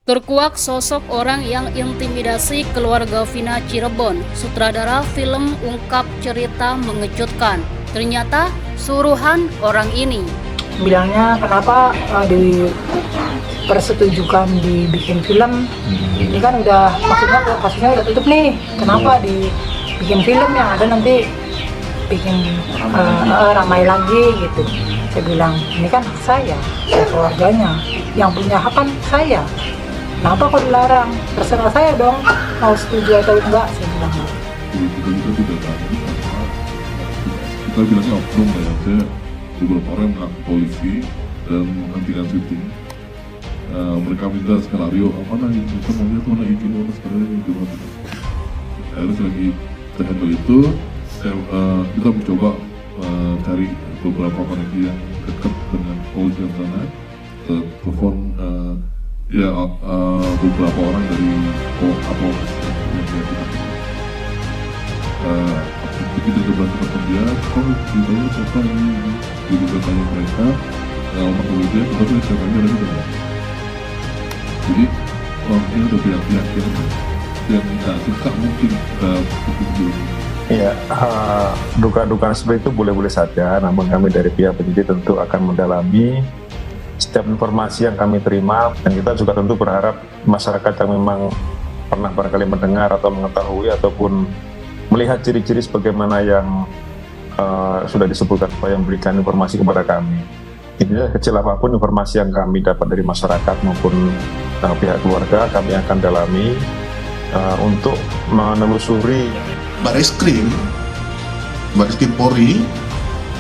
Terkuak sosok orang yang intimidasi keluarga Vina Cirebon. Sutradara film ungkap cerita mengejutkan. Ternyata suruhan orang ini. Bilangnya kenapa dipersetujukan dibikin film. Ini kan udah maksudnya kasusnya udah tutup nih. Kenapa dibikin film yang ada nanti bikin ramai lagi gitu. Saya bilang ini kan hak saya keluarganya. Yang punya hak kan saya. Kenapa kok dilarang? Terserah saya dong, mau setuju atau enggak, saya bilang. Kita bilangnya oknum ya, saya beberapa orang mengaku polisi dan menghentikan syuting. Mereka minta skenario, mana izin, kita mau lihat mana izin, mana skenario, gimana. Akhirnya lagi kita handle itu, kita mencoba cari beberapa koneksi yang dekat dengan polisi yang sana, telepon beberapa orang dari Kapolres begitu terbantu dia, ditanya siapa ini, begitu tanya mereka, kemudian tetapi siapanya lagi tidak. Jadi ini ada pihak-pihak yang tidak suka mungkin video. Iya, dugaan seperti itu boleh-boleh saja, namun kami dari pihak penyidik tentu akan mendalami setiap informasi yang kami terima, dan kita juga tentu berharap masyarakat yang memang pernah barangkali mendengar atau mengetahui ataupun melihat ciri-ciri sebagaimana yang sudah disebutkan supaya memberikan informasi kepada kami. Ini kecil apapun informasi yang kami dapat dari masyarakat maupun pihak keluarga, kami akan dalami untuk menelusuri. Bareskrim Polri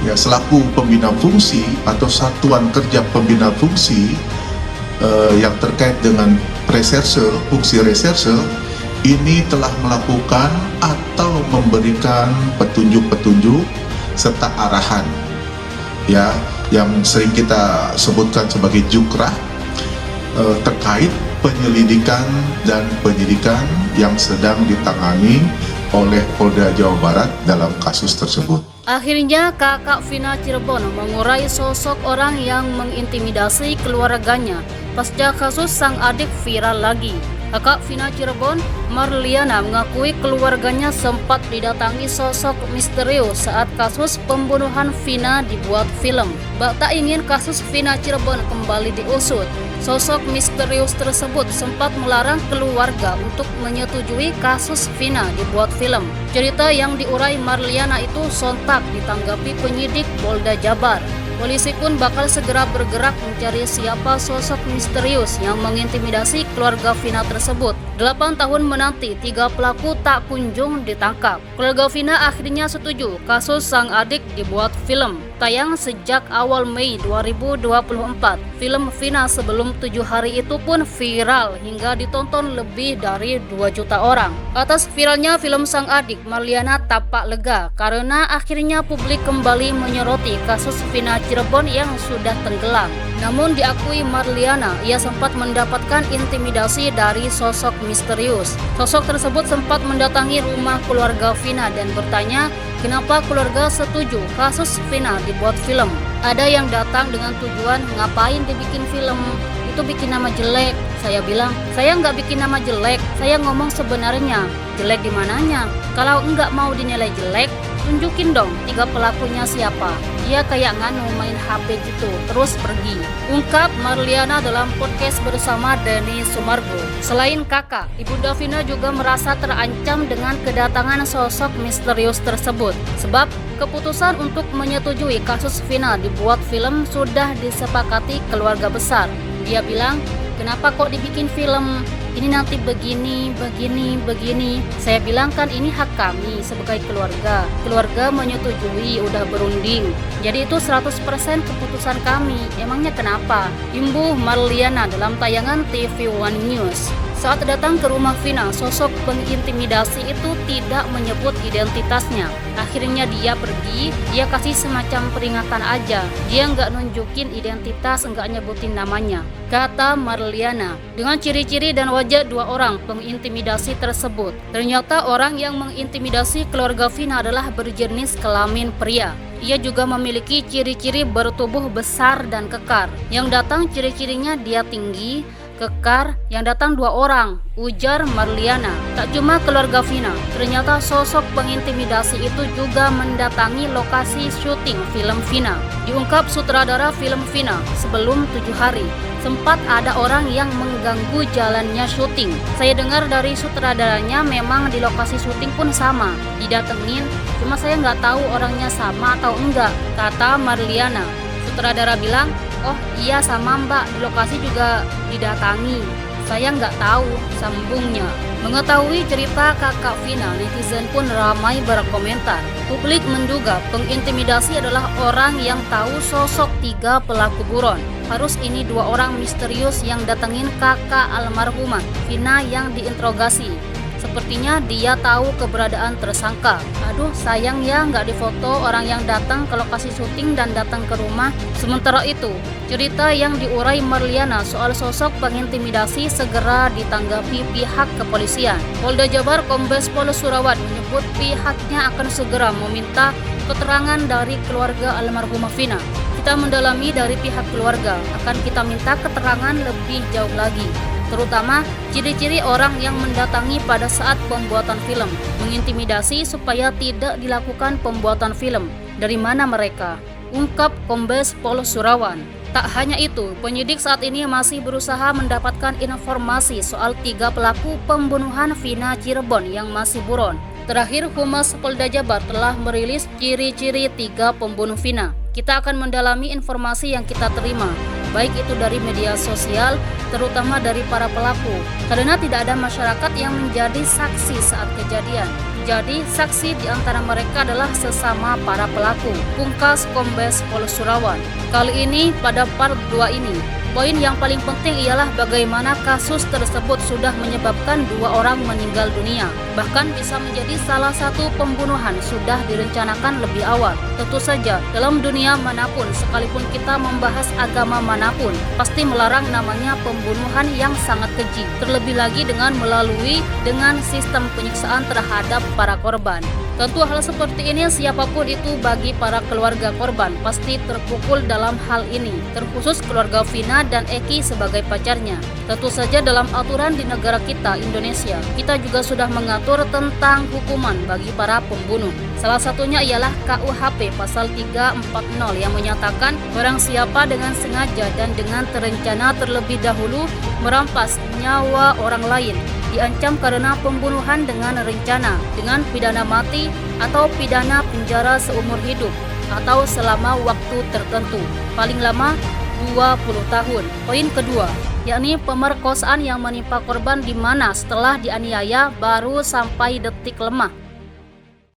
ya selaku pembina fungsi atau satuan kerja pembina fungsi yang terkait dengan fungsi reserse ini telah melakukan atau memberikan petunjuk-petunjuk serta arahan ya yang sering kita sebutkan sebagai jukrah terkait penyelidikan dan penyidikan yang sedang ditangani oleh Polda Jawa Barat dalam kasus tersebut. Akhirnya kakak Vina Cirebon mengurai sosok orang yang mengintimidasi keluarganya pasca kasus sang adik viral lagi. Kakak Vina Cirebon, Marliana, mengakui keluarganya sempat didatangi sosok misterius saat kasus pembunuhan Vina dibuat film. Bak tak ingin kasus Vina Cirebon kembali diusut, sosok misterius tersebut sempat melarang keluarga untuk menyetujui kasus Vina dibuat film. Cerita yang diurai Marliana itu sontak ditanggapi penyidik Polda Jabar. Polisi pun bakal segera bergerak mencari siapa sosok misterius yang mengintimidasi keluarga Vina tersebut. 8 tahun menanti, 3 pelaku tak kunjung ditangkap. Keluarga Vina akhirnya setuju kasus sang adik dibuat film. Tayang sejak awal Mei 2024. Film Vina sebelum 7 hari itu pun viral hingga ditonton lebih dari 2 juta orang. Atas viralnya film sang adik, Marliana tampak lega karena akhirnya publik kembali menyoroti kasus Vina Cirebon yang sudah tenggelam. Namun diakui Marliana, ia sempat mendapatkan intimidasi dari sosok misterius. Sosok tersebut sempat mendatangi rumah keluarga Vina dan bertanya kenapa keluarga setuju kasus Vina dibuat film. Ada yang datang dengan tujuan ngapain dibikin film, itu bikin nama jelek. Saya bilang, saya nggak bikin nama jelek, saya ngomong sebenarnya. Jelek di mananya? Kalau nggak mau dinilai jelek, tunjukin dong 3 pelakunya siapa. Dia kayak nganu main HP gitu, terus pergi. Ungkap Marliana dalam podcast bersama Denny Sumargo. Selain kakak, Ibunda Vina juga merasa terancam dengan kedatangan sosok misterius tersebut. Sebab keputusan untuk menyetujui kasus Vina dibuat film sudah disepakati keluarga besar. Dia bilang, kenapa kok dibikin film? Ini nanti begini. Saya bilang kan ini hak kami sebagai keluarga. Keluarga menyetujui, udah berunding. Jadi itu 100% keputusan kami. Emangnya kenapa? Imbuh Marliana dalam tayangan TV One News. Saat datang ke rumah Vina, sosok pengintimidasi itu tidak menyebut identitasnya. Akhirnya dia pergi, dia kasih semacam peringatan aja. Dia nggak nunjukin identitas, nggak nyebutin namanya, kata Marliana. Dengan ciri-ciri dan wajah 2 orang pengintimidasi tersebut, ternyata orang yang mengintimidasi keluarga Vina adalah berjenis kelamin pria. Ia juga memiliki ciri-ciri bertubuh besar dan kekar. Yang datang ciri-cirinya dia tinggi, Kekar, yang datang 2 orang, ujar Marliana. Tak cuma keluarga Vina, ternyata sosok pengintimidasi itu juga mendatangi lokasi syuting film Vina. Diungkap sutradara film Vina, sebelum 7 hari, sempat ada orang yang mengganggu jalannya syuting. Saya dengar dari sutradaranya memang di lokasi syuting pun sama, didatengin, cuma saya nggak tahu orangnya sama atau enggak, kata Marliana. Sutradara bilang, oh iya sama mbak, di lokasi juga didatangi. Saya nggak tahu, sambungnya. Mengetahui cerita kakak Vina, netizen pun ramai berkomentar. Publik menduga pengintimidasi adalah orang yang tahu sosok 3 pelaku buron. Harus ini 2 orang misterius yang datengin kakak almarhumah Vina yang diinterogasi. Sepertinya dia tahu keberadaan tersangka. Aduh, sayang ya nggak difoto orang yang datang ke lokasi syuting dan datang ke rumah. Sementara itu, cerita yang diurai Marliana soal sosok pengintimidasi segera ditanggapi pihak kepolisian. Polda Jabar Kombes Pol Surawan menyebut pihaknya akan segera meminta keterangan dari keluarga almarhumah Vina. Kita mendalami dari pihak keluarga, akan kita minta keterangan lebih jauh lagi, terutama ciri-ciri orang yang mendatangi pada saat pembuatan film, mengintimidasi supaya tidak dilakukan pembuatan film. Dari mana mereka? Ungkap Kombes Pol Surawan. Tak hanya itu, penyidik saat ini masih berusaha mendapatkan informasi soal 3 pelaku pembunuhan Vina Cirebon yang masih buron. Terakhir, Humas Polda Jabar telah merilis ciri-ciri 3 pembunuh Vina. Kita akan mendalami informasi yang kita terima, baik itu dari media sosial, terutama dari para pelaku, karena tidak ada masyarakat yang menjadi saksi saat kejadian. Jadi, saksi di antara mereka adalah sesama para pelaku, pungkas Kombes Pol Surawan. Kali ini, pada part 2 ini, poin yang paling penting ialah bagaimana kasus tersebut sudah menyebabkan 2 orang meninggal dunia. Bahkan bisa menjadi salah satu pembunuhan sudah direncanakan lebih awal. Tentu saja, dalam dunia manapun, sekalipun kita membahas agama manapun, pasti melarang namanya pembunuhan yang sangat keji. Terlebih lagi dengan sistem penyiksaan terhadap para korban. Tentu hal seperti ini siapapun itu bagi para keluarga korban pasti terpukul dalam hal ini, terkhusus keluarga Vina dan Eki sebagai pacarnya. Tentu saja dalam aturan di negara kita, Indonesia, kita juga sudah mengatur tentang hukuman bagi para pembunuh. Salah satunya ialah KUHP pasal 340 yang menyatakan barang siapa dengan sengaja dan dengan terencana terlebih dahulu merampas nyawa orang lain diancam karena pembunuhan dengan rencana dengan pidana mati atau pidana penjara seumur hidup atau selama waktu tertentu, paling lama 20 tahun. Poin kedua, yakni pemerkosaan yang menimpa korban di mana setelah dianiaya baru sampai detik lemah